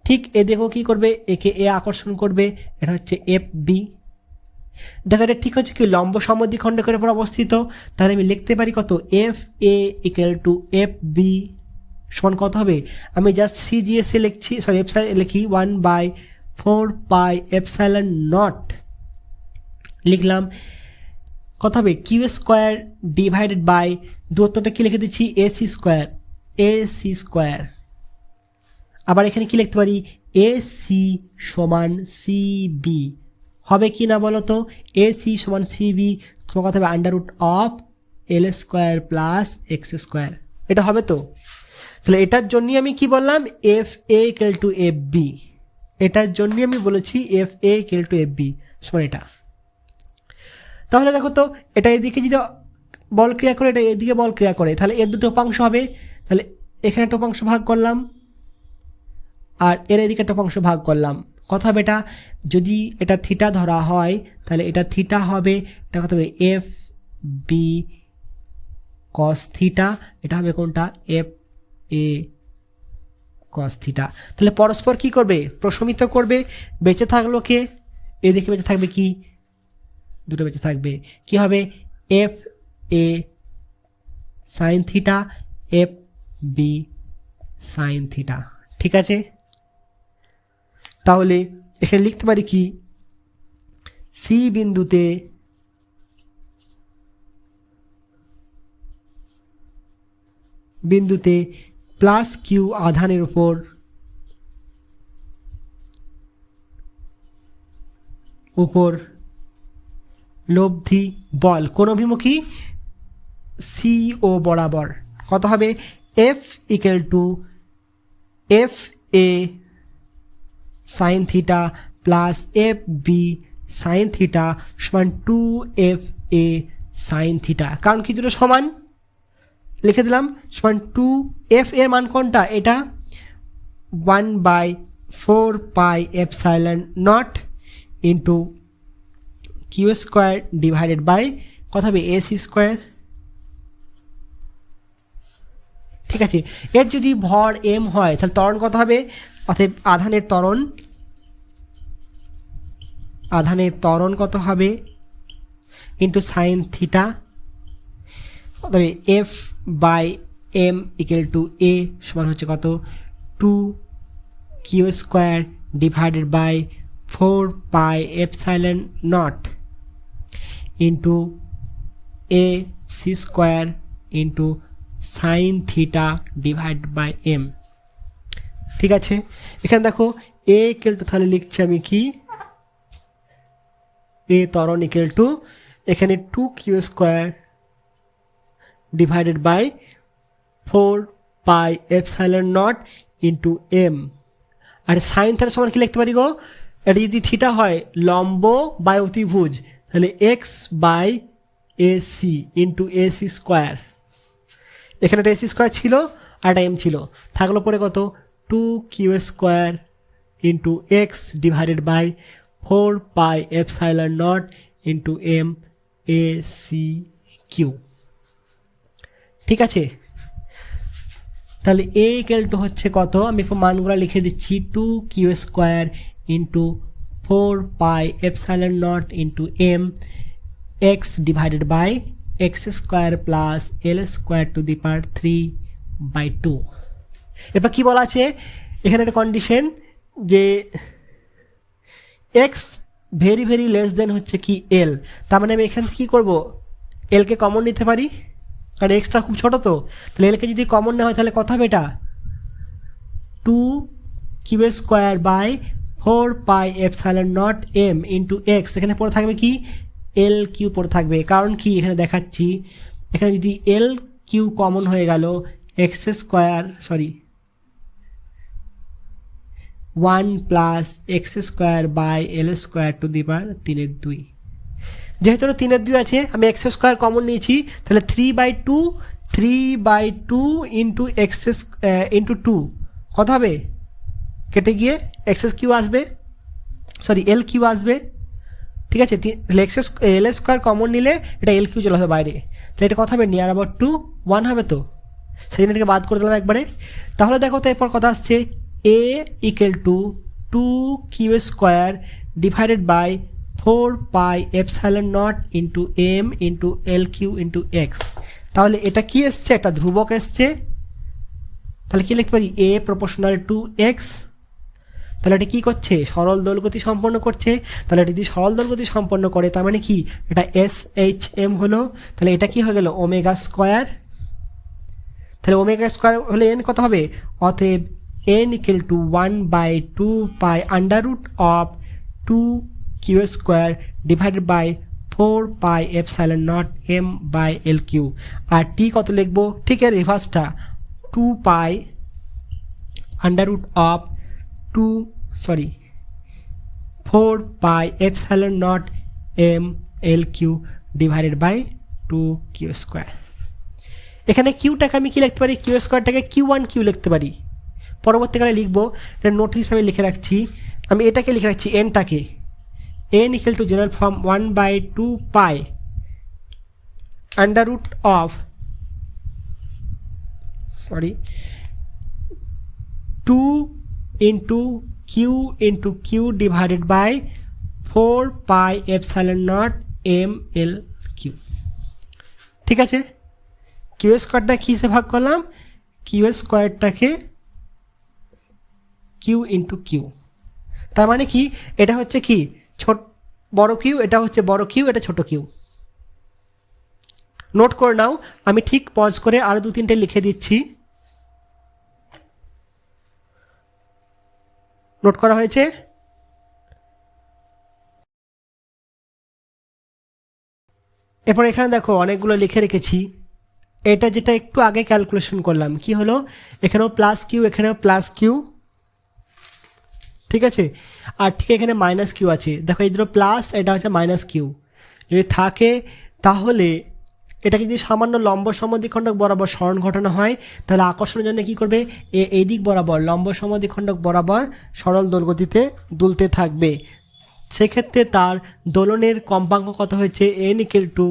[SPEAKER 1] ঠিক এদিকেও কি করবে? একে এ আকর্ষণ করবে, এটা হচ্ছে এফ বি। দেখো এটা ঠিক হচ্ছে কি লম্ব সমদ্বিখণ্ডকের উপর অবস্থিত। তাহলে আমি লিখতে পারি কত? F A equal to F B সমান কত হবে? আমি জাস্ট সিজিএসএ লিখছি, সরি এপসাইলন লিখি, 1/4 পাই এপসাইলন নট লিখলাম। কত হবে? কিউ স্কোয়ার ডিভাইডেড বাই দূরত্বটা কি লিখে দিচ্ছি? AC square. আবার এখানে কি লিখতে পারি? এসি সমান সিবি। হবে কি না বলো তো? এসি সমান সিবি, তোমার কথা হবে under root of L square plus X square. এটা হবে তো? তাহলে এটার জন্যই আমি কি বললাম? F A equal to F B. এটার জন্যই আমি বলেছি F A equal to F B সমান এটা। তাহলে দেখো তো, এটা এদিকে যদি বল ক্রিয়া করে, এটা এদিকে বল ক্রিয়া করে, তাহলে এর দুটো উপাংশ হবে। তাহলে এখানে একটা উপাংশ ভাগ করলাম আর এর এদিকে একটা উপাংশ ভাগ করলাম। কত হবে এটা? যদি এটা থিটা ধরা হয় তাহলে এটা থিটা হবে, এটা কত হবে? F B cos theta. এটা হবে কোনটা? F A cos theta. তাহলে পরস্পর কি করবে? প্রশমিত করবে। বেঁচে থাকলো কে? এদিকে বেঁচে থাকবে কি? দুটো বেঁচে থাকবে। কি হবে? F A sine theta, F B sine theta. ঠিক আছে, তাহলে এখানে লিখতে পারি কি, সি বিন্দুতে প্লাস কিউ আধানের উপর লব্ধি বল কোন অভিমুখী, সি ও বরাবর কত হবে, F equal to F A sine theta plus F B sine theta সমান 2 এফ এ সাইন থিটা। কারণ কি দুটো সমান, লিখে দিলাম সমান 2 এফ এর মান কোনটা, এটা 1/4 pi epsilon naught into Q square divided by কত হবে, এসি স্কোয়ার। ঠিক আছে, এর যদি ভর এম হয় তাহলে ত্বরণ কত হবে, অতএব আধানের ত্বরণ কত হবে ইন্টু সাইন থিটা, তবে F by M equal to A সমান হচ্ছে কত, 2 Q square divided by 4 pi epsilon naught into A C square into sine theta divide by M. ঠিক আছে, এখানে দেখো এ ইকুয়াল টু, তাহলে লিখছি আমি কি, এ ত্বরণ ইকুয়াল টু এখানে 2 Q square divided by 4 pi epsilon naught into M. আর সাইন থিটার সমান কি লিখতে পারি গো, এটা যদি থিটা হয় লম্ব বাই অতিভুজ, তাহলে X by AC into AC square. এখানে একটা এসি স্কোয়ার ছিল আর একটা এম ছিল, থাকলো পরে কত, 2 Q square into X divided by 4 pi epsilon naught into M A C Q. ঠিক আছে, তাহলে এ ইকুয়াল টু হচ্ছে কত, আমি মানগুলো লিখে দিচ্ছি, 2 Q square into 4 pi epsilon naught into M X divided by x square plus L square to the power 3/2। এরপর কি বলা আছে, এখানে একটা কন্ডিশন যে X very very less than হচ্ছে কি এল, তার মানে আমি এখান থেকে কী করবো, এলকে কমন নিতে পারি, কারণ এক্সটা খুব ছোটো তো, তাহলে এলকে যদি কমন নেওয়া হয় তাহলে কত হবে, এটা 2 Q square by 4 pi epsilon naught M into X, এখানে পড়ে থাকবে কি, এল কিউ পড়ে থাকবে। কারণ কি, এখানে দেখাচ্ছি, এখানে যদি এল কিউ কমন হয়ে গেল, X square 1 plus X square by L square to the power 3/2। যেহেতু 3/2 আছে, আমি এক্স স্কোয়ার কমন নিয়েছি, তাহলে 3/2 ইন্টু এক্স ইন্টু 2 কত হবে, কেটে গিয়ে এক্স কিউ আসবে, এল কিউ আসবে। ঠিক আছে, তাহলে এল স্কোয়ার কমন নিলে এটা এল কিউ চলে আসবে বাইরে, তাহলে এটা কত হবে, নিয়ার অ্যাবাউট 1 হবে, তো সেই জন্য এটাকে বাদ করে দিলাম একবারে। তাহলে দেখো তো এরপর কথা আসছে, A equal to 2 Q square divided by 4 pi epsilon naught into M into L Q into X. তাহলে এটা কি এসছে, একটা ধ্রুবক এসছে, তাহলে কি লিখতে পারি, এ প্রপোর্শনাল টু এক্স। তাহলে এটা কী করছে, সরল দোলগতি সম্পন্ন করছে, তাহলে এটা যদি সরল দোলগতি সম্পন্ন করে তার মানে কি, এটা এস এইচ এম হলো, তাহলে এটা কি হয়ে গেল, ওমেগা স্কোয়ার। তাহলে ওমেগা স্কোয়ার হলে এন কত হবে, অতএব N equal to 1/2 pi under root of 2 Q square divided by 4 pi epsilon naught M by L Q. আর টি কত লিখবো, ঠিক আছে রিভার্সটা, 2 pi under root of 4 pi epsilon naught M L Q divided by 2 Q square. এখানে কিউটাকে আমি কি লিখতে পারি, কিউ স্কোয়ারটাকে Q1 কিউ লিখতে পারি, পরবর্তীকালে লিখবো, এটা নোট হিসাবে লিখে রাখছি, আমি এটাকে লিখে রাখছি এনটাকে, N equal to general form 1/2 pi under root of 2 into Q divided by 4 pi epsilon naught M L Q. ঠিক আছে, কিউ স্কোয়ারটা কিসে ভাগ করলাম, কিউ স্কোয়ারটাকে কিউ ইন্টু কিউ। তার মানে কি, এটা হচ্ছে কি বড় কিউ, এটা হচ্ছে বড় কিউ, এটা ছোট কিউ। নোট করে নাও, আমি ঠিক পজ করে আরও 2-3টে লিখে দিচ্ছি। নোট করা হয়েছে? এরপর এখানে দেখো অনেকগুলো লিখে রেখেছি। এটা যেটা একটু আগে ক্যালকুলেশন করলাম, কি হলো, এখানেও প্লাস কিউ, এখানেও প্লাস কিউ, ঠিক আছে। আর ঠিক এখানে মাইনাস কিউ আছে, দেখো এই দুটো প্লাস, এটা হচ্ছে মাইনাস কিউ যদি থাকে, তাহলে এটাকে যদি সামান্য লম্ব সমদ্বিখণ্ডক বরাবর সরণ ঘটানো হয়, তাহলে আকর্ষণের জন্য কি করবে, এই দিক বরাবর লম্ব সমদ্বিখণ্ডক বরাবর সরল দোলগতিতে দুলতে থাকবে। সেক্ষেত্রে তার দোলনের কম্পাঙ্ক কত হয়েছে, n ইকুয়াল টু,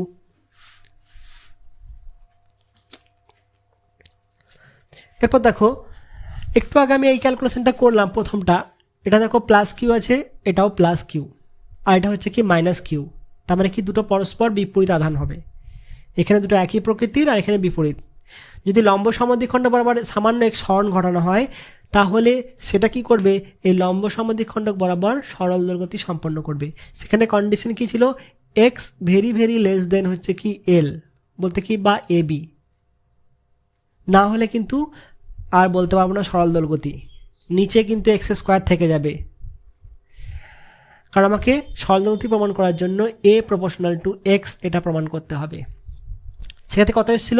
[SPEAKER 1] এরপর দেখো একটু আগে আমি এই ক্যালকুলেশনটা করলাম প্রথমটা, এটা দেখো প্লাস কিউ আছে, এটাও প্লাস কিউ, আর এটা হচ্ছে কি মাইনাস কিউ। তার মানে কি দুটো পরস্পর বিপরীত আধান হবে, এখানে দুটো একই প্রকৃতির আর এখানে বিপরীত। যদি লম্ব সমদ্বিখণ্ড বরাবর সামান্য এক সরণ ঘটানো হয়, তাহলে সেটা কি করবে, এই লম্ব সমদ্বিখণ্ডক বরাবর সরল দোলগতি সম্পন্ন করবে। সেখানে কন্ডিশন কি ছিল, x very very less than হচ্ছে কি এল, বলতে কি বা এ বি, না হলে কিন্তু আর বলতে পারবো না সরল দোলগতি, নিচে কিন্তু এক্স স্কোয়ার থেকে যাবে। কারণ আমাকে সরল দোলগতি প্রমাণ করার জন্য এ প্রপোর্শনাল টু এক্স এটা প্রমাণ করতে হবে। সেক্ষেত্রে কত এসেছিল,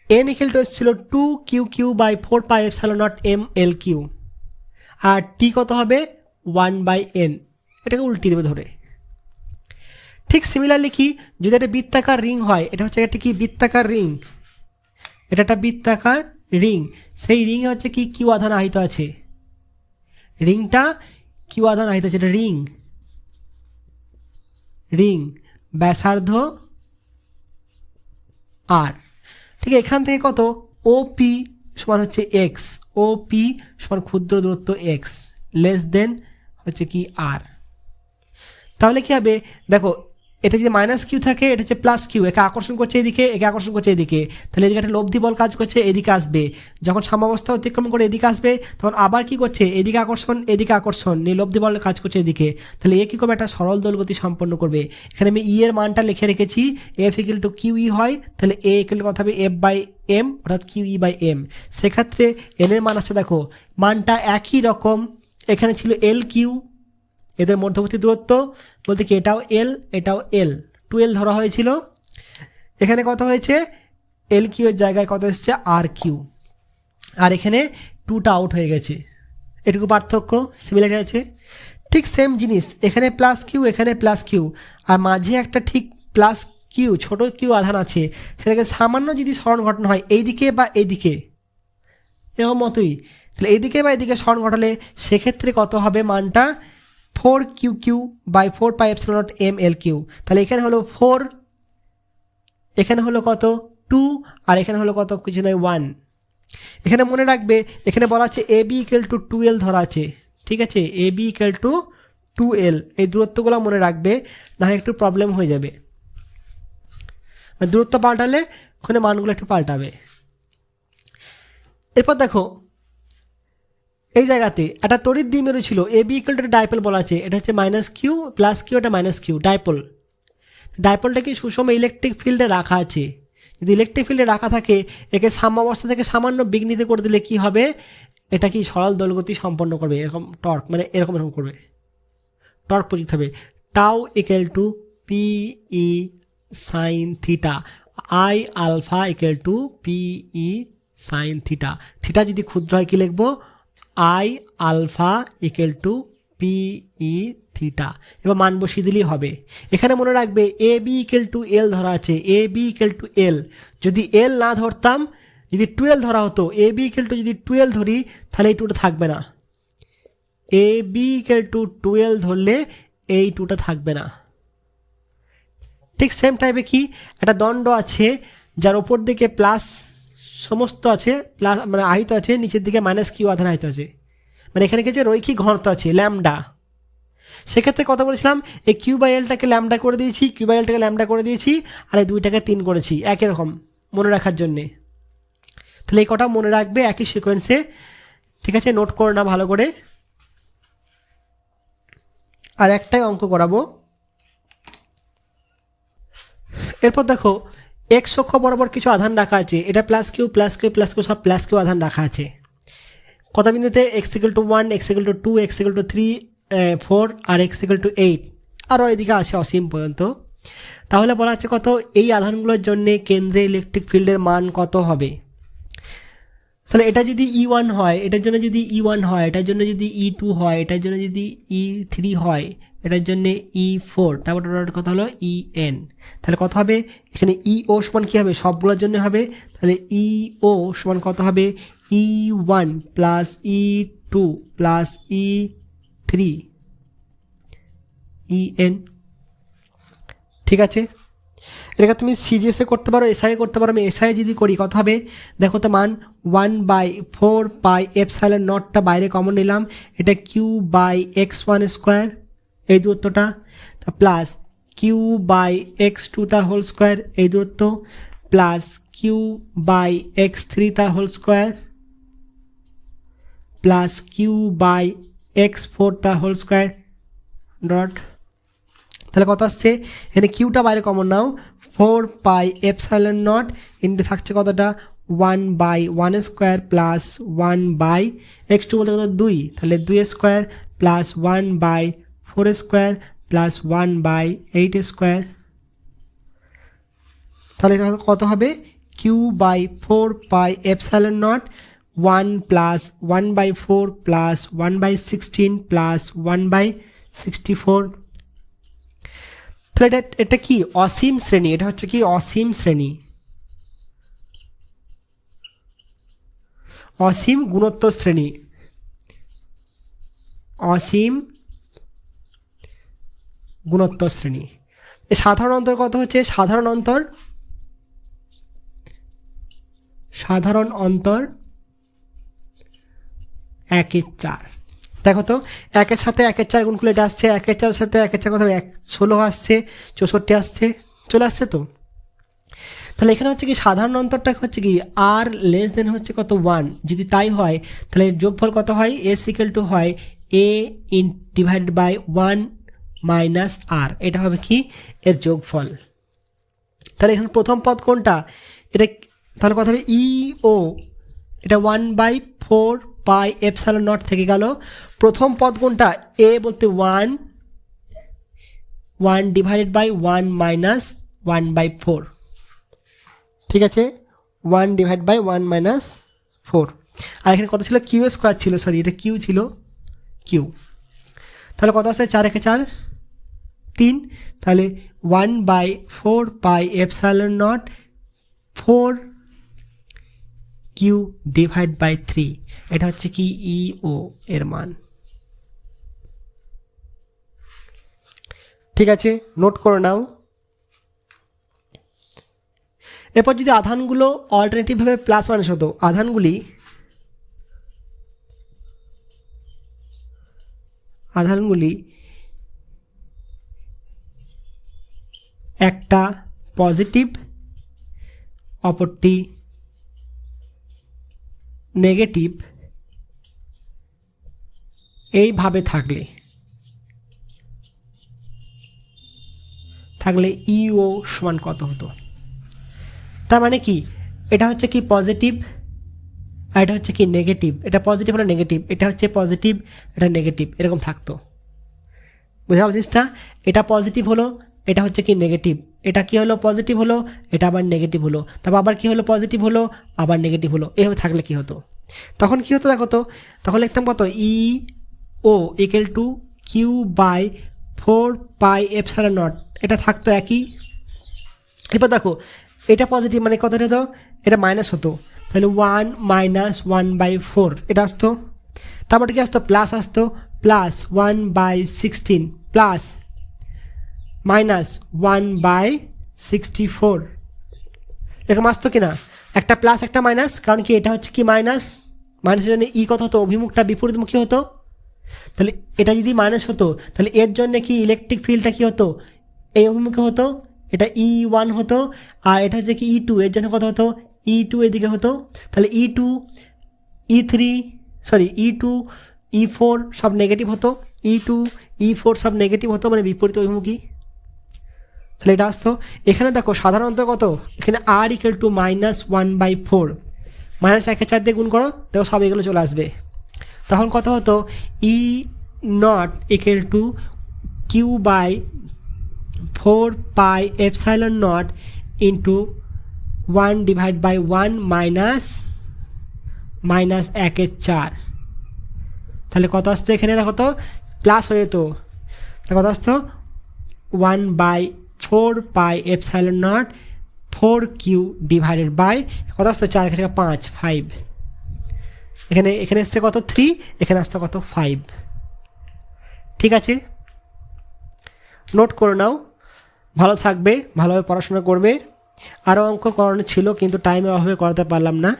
[SPEAKER 1] n ইকুয়াল টু এসেছিল 2q/4πε0 mL3, আর t কত হবে 1/n, এটাকে উল্টিয়ে দেবে ধরে। ঠিক সিমিলারলি কি, যদি একটা বৃত্তাকার রিং হয়, এটা হচ্ছে একটা কি বৃত্তাকার রিং, এটা একটা বৃত্তাকার রিং, সেই রিংয়ে হচ্ছে কি কিউ আধান আহিত আছে, রিংটা কিউ আধান আহিত আছে, এটা রিং ব্যাসার্ধ আর, ঠিক আছে। এখান থেকে কত, ও পি সমান হচ্ছে এক্স, ও পি সমান ক্ষুদ্র দূরত্ব এক্স লেস দেন হচ্ছে কি আর। তাহলে কি হবে, দেখো এটা যদি মাইনাস কিউ থাকে, এটা হচ্ছে প্লাস কিউ, একে আকর্ষণ করছে এদিকে, একে আকর্ষণ করছে এদিকে, তাহলে এদিকে একটা লব্ধি বল কাজ করছে, এদিকে আসবে। যখন সাম্যাবস্থা অতিক্রম করে এদিকে আসবে, তখন আবার কি করছে, এদিকে আকর্ষণ নিয়ে লব্ধি বল কাজ করছে এদিকে, তাহলে এ কী করবে, একটা সরল দোলগতি সম্পন্ন করবে। এখানে আমি ই এর মানটা লিখে রেখেছি, F equal to Q E হয়, তাহলে এ ইকুয়াল কত হবে F/m, অর্থাৎ কিউ ই বাই এম। সেক্ষেত্রে এন এর মান আছে, দেখো মানটা একই রকম, এখানে ছিল এল কিউ, এদের মধ্যবর্তী দূরত্ব বলতে কি এটাও এল, এটাও এল, 2l ধরা হয়েছিল। এখানে কত হয়েছে, এল কিউ এর জায়গায় কত এসেছে আর কিউ, আর এখানে 2টা আউট হয়ে গেছে, এটুকু পার্থক্য, সিমিলারিটি আছে। ঠিক সেম জিনিস এখানে প্লাস কিউ, এখানে প্লাস কিউ, আর মাঝে একটা ঠিক প্লাস কিউ ছোট কিউ আধান আছে, সেটাকে সামান্য যদি সরণ ঘটনা হয় এইদিকে বা এইদিকে, এরকম মতোই, তাহলে এইদিকে বা এইদিকে সরণ ঘটালে সেক্ষেত্রে কত হবে মানটা, 4q/4πε0 mL3। তাহলে এখানে হলো 4, এখানে হলো কত 2, আর এখানে হলো কত কিছু নয় 1। এখানে মনে রাখবে, এখানে বলা আছে A B equal two 2l ধরা আছে, ঠিক আছে, A B equal two 2l, এই দূরত্বগুলো মনে রাখবে, না হয় একটু প্রবলেম হয়ে যাবে, দূরত্ব পাল্টালে ওখানে মানগুলো একটু পাল্টাবে। এরপর দেখো এই জায়গাতে একটা তড়িৎ দ্বিমেরু ছিল, এ বি ইকুয়াল টু ডাইপোল বলা আছে, এটা হচ্ছে মাইনাস কিউ প্লাস কিউ, এটা মাইনাস কিউ, ডাইপোলটা কি সুষম ইলেকট্রিক ফিল্ডে রাখা আছে। যদি ইলেকট্রিক ফিল্ডে রাখা থাকে, একে সাম্যাবস্থা থেকে সামান্য বিঘ্নিত করে দিলে কি হবে, এটা কি সরল দোলগতি সম্পন্ন করবে, এরকম টর্ক মানে এরকম করবে, টর্ক প্রযুক্ত হবে, tau equal to P E sine theta, I alpha equal to P E sine theta, theta যদি ক্ষুদ্র হয় কি লিখবো, I alpha equal to P E theta. এবার মান বসিয়ে দিলেই হবে। এখানে মনে রাখবে A B equal to L ধরা আছে, A B equal to L, যদি এল না ধরতাম, যদি 12 ধরা হতো, এ বি ইকুয়াল টু যদি 12 ধরি, তাহলে এই 2টা থাকবে না, এ বি ইকুয়াল টু 12 ধরলে এই 2টা থাকবে না। ঠিক সেম টাইপে কি একটা দণ্ড আছে, যার ওপর দিকে প্লাস সমস্ত আছে, প্লাস মানে আহিত আছে, নিচের দিকে মাইনাস কিউ আধান আহিত আছে, মানে এখানে কিছু রৈখিক ঘনত্ব আছে ল্যামডা। সেক্ষেত্রে কথা বলেছিলাম, এই কিউ বাই এলটাকে ল্যামডা করে দিয়েছি, কিউ বাই এলটাকে ল্যামডা করে দিয়েছি, আর এই 2টাকে 3 করেছি, একই রকম মনে রাখার জন্যে। তাহলে এই কটা মনে রাখবে একই সিকোয়েন্সে, ঠিক আছে? নোট করো না ভালো করে। আর একটাই অঙ্ক করাবো। এরপর দেখো এক্স অক্ষ বরাবর কিছু আধান রাখা আছে, এটা plus Q plus Q plus Q, সব প্লাস কিউ আধান রাখা আছে। কত বিন্দুতে? X equal to 1, X equal to 2, X equal to 3, 4 আর এক্স ইকুয়াল টু 8, আরও এদিকে আসে অসীম পর্যন্ত। তাহলে বলা হচ্ছে কত, এই আধানগুলোর জন্য কেন্দ্রে ইলেকট্রিক ফিল্ডের মান কত হবে? তাহলে এটা যদি E1 হয়, এটার জন্য যদি E1 হয়, এটার জন্য যদি E2 হয়, এটার জন্য যদি E3 হয়, এটার জন্য E4, তারপর কত হলো En। তাহলে কত হবে এখানে? EO সমান কী হবে? সবগুলোর জন্য হবে। তাহলে EO সমান কত হবে? E1 plus E2 plus E3 En। ঠিক আছে, এটাকে তুমি সিজিএসে করতে পারো, এসআই করতে পারো। আমি এসআই যদি করি কত হবে দেখো তো, মান 1/4 পাই এপসাইলন নটটা বাইরে কমন নিলাম, এটা কিউ বাই x1 স্কোয়ার এই দূরত্বটা, তা প্লাস কিউ বাই x2 তার হোল স্কোয়ার এই দূরত্ব, প্লাস কিউ বাই x3 তার whole square, plus Q by x4 তার হোল স্কোয়ার ডট। তাহলে কত আসছে এখানে? কিউটা বাইরে কমন নাও, 4 পাই এপসাইলন নট ইন্টু থাকছে কতটা? 1/1 স্কোয়ার প্লাস 1/x2 বলতে কত? 2, তাহলে 2 square plus 1/4 square plus 1/8 square. তাহলে এটা কত হবে? Q by 4 pi epsilon naught 1 plus 1/4 plus 1/16 plus 1/64। তাহলে এটা কি? অসীম শ্রেণী। এটা হচ্ছে কি? অসীম শ্রেণী, অসীম গুণোত্তর শ্রেণী, অসীম গুণোত্তর শ্রেণী। সাধারণ অন্তর কত হচ্ছে? সাধারণ অন্তর 1/4। দেখো তো 1-এর সাথে 1/4 গুণ করলে এটা আসছে, 1/4 সাথে 1/4 কত হবে? 16 আসছে, 64 আসছে, চলে আসছে তো। তাহলে এখানে হচ্ছে কি সাধারণ অন্তরটা হচ্ছে কি আর লেস দেন হচ্ছে কত? 1। যদি তাই হয় তাহলে যোগফল কত হয়? এস ইকুয়াল টু হয় a ডিভাইডেড বাই 1 মাইনাস আর, এটা হবে কি এর যোগফল। তাহলে এখানে প্রথম পদ কোনটা? এটা তাহলে কথা হবে ইও, এটা 1/4 পাই এপসাইলন নট থেকে গেল। প্রথম পদ কোনটা? এ বলতে 1 ডিভাইডেড বাই 1 মাইনাস 1/4, ঠিক আছে? 1 ডিভাইড বাই 1 মাইনাস 4। আর এখানে কত ছিল? কিউ স্কোয়ার ছিল, সরি এটা কিউ ছিল, কিউ। তাহলে কত আসছে? 4-4 3, তাহলে 1/4 pi epsilon naught 4 Q divide by 3, এটা হচ্ছে কি ইও এর মান। ঠিক আছে, নোট করে নাও। এরপর যদি আধানগুলো অল্টারনেটিভভাবে প্লাস মাইনাস হতো, আধানগুলি একটা পজিটিভ অপরটি নেগেটিভ এইভাবে থাকলে ইও সমান কত হতো? তার মানে কি এটা হচ্ছে কি পজিটিভ আর এটা হচ্ছে কি নেগেটিভ, এটা পজিটিভ হলো নেগেটিভ, এটা হচ্ছে পজিটিভ এটা নেগেটিভ, এরকম থাকতো। বুঝা জিনিসটা? এটা পজিটিভ হলো, এটা হচ্ছে কি নেগেটিভ, এটা কি হলো? পজিটিভ হলো, এটা আবার নেগেটিভ হলো, তারপর আবার কি হলো? পজিটিভ হলো, আবার নেগেটিভ হলো। এভাবে থাকলে কি হতো? তখন কি হতো দেখো তো, তখন লিখতাম কত? E O equal to Q by 4 pi epsilon naught, এটা থাকতো একই। এরপর দেখো এটা পজিটিভ মানে কত হতো? এটা মাইনাস হতো, তাহলে 1 মাইনাস 1/4 এটা আসতো। তারপরে কি আসতো? প্লাস আসতো, প্লাস 1/16 প্লাস মাইনাস 1/64 এরকম আসতো কিনা? একটা প্লাস একটা মাইনাস, কারণ কি এটা হচ্ছে কি মাইনাস, মাইনাসের জন্য ই কত হতো? অভিমুখটা বিপরীতমুখী হতো। তাহলে এটা যদি মাইনাস হতো তাহলে এর জন্য কি ইলেকট্রিক ফিল্ডটা কি হতো? এই অভিমুখে হতো, এটা E1 হতো, আর এটা হচ্ছে কি E2, এর জন্য কত হতো, E2 এদিকে হতো, তাহলে E2 E3 sorry E2 E4 সব নেগেটিভ হতো, E2 E4 সব নেগেটিভ হতো, মানে বিপরীত অভিমুখী। তাহলে এটা আসতো। এখানে দেখো সাধারণত কত, এখানে R ইকুয়াল টু -1/4, -1/4 দিয়ে গুণ করো, দেখো সব এগুলো চলে আসবে। তখন কত হতো, E0 equal to Q/4πε0 into 1/1 -1/4। তাহলে কত আসতো, এখানে দেখো তো প্লাস হয়ে যেত, কত আসতো 1/4πε0 4Q ডিভাইডেড বাই কত আসতো 4 থেকে 5 5, এখানে এসছে কত 3, এখানে আসতো কত 5। ঠিক আছে, নোট করে নাও, ভালো থাকবে, ভালোভাবে পড়াশোনা করবে। আরও অঙ্ক করানো ছিল কিন্তু টাইমের অভাবে করাতে পারলাম না।